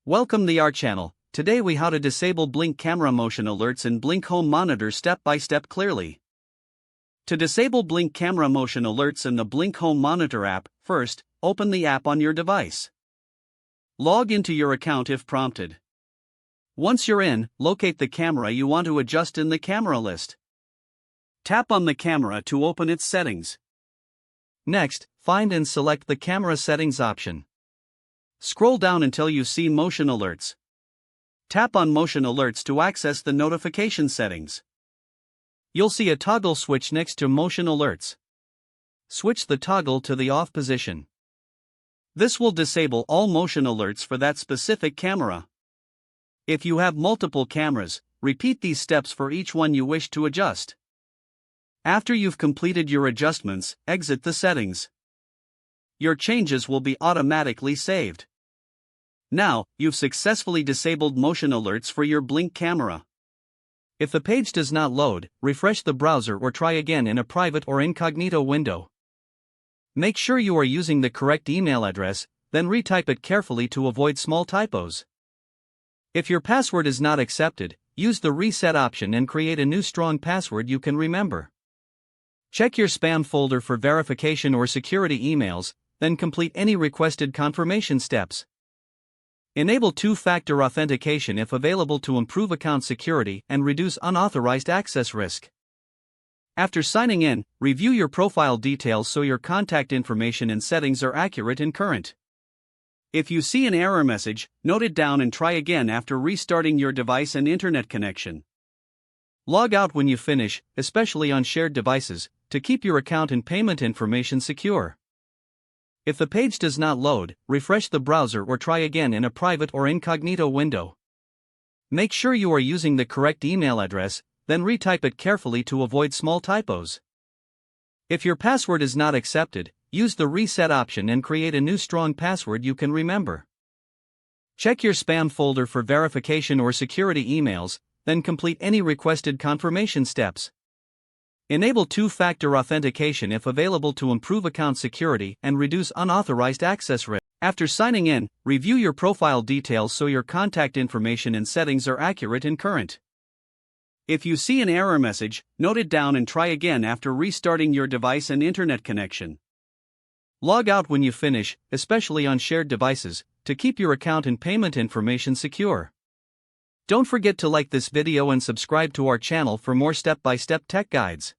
Welcome to our channel. Today we how to disable Blink camera motion alerts in Blink Home Monitor step by step clearly. To disable Blink camera motion alerts in the Blink Home Monitor app, first, open the app on your device. Log into your account if prompted. Once you're in, locate the camera you want to adjust in the camera list. Tap on the camera to open its settings. Next, find and select the camera settings option. Scroll down until you see motion alerts. Tap on motion alerts to access the notification settings. You'll see a toggle switch next to motion alerts. Switch the toggle to the off position. This will disable all motion alerts for that specific camera. If you have multiple cameras, repeat these steps for each one you wish to adjust. After you've completed your adjustments, exit the settings. Your changes will be automatically saved. Now, you've successfully disabled motion alerts for your Blink camera. If the page does not load, refresh the browser or try again in a private or incognito window. Make sure you are using the correct email address, then retype it carefully to avoid small typos. If your password is not accepted, use the reset option and create a new strong password you can remember. Check your spam folder for verification or security emails, then complete any requested confirmation steps. Enable two-factor authentication if available to improve account security and reduce unauthorized access risk. After signing in, review your profile details so your contact information and settings are accurate and current. If you see an error message, note it down and try again after restarting your device and internet connection. Log out when you finish, especially on shared devices, to keep your account and payment information secure. If the page does not load, refresh the browser or try again in a private or incognito window. Make sure you are using the correct email address, then retype it carefully to avoid small typos. If your password is not accepted, use the reset option and create a new strong password you can remember. Check your spam folder for verification or security emails, then complete any requested confirmation steps. Enable two-factor authentication if available to improve account security and reduce unauthorized access risk. After signing in, review your profile details so your contact information and settings are accurate and current. If you see an error message, note it down and try again after restarting your device and internet connection. Log out when you finish, especially on shared devices, to keep your account and payment information secure. Don't forget to like this video and subscribe to our channel for more step-by-step tech guides.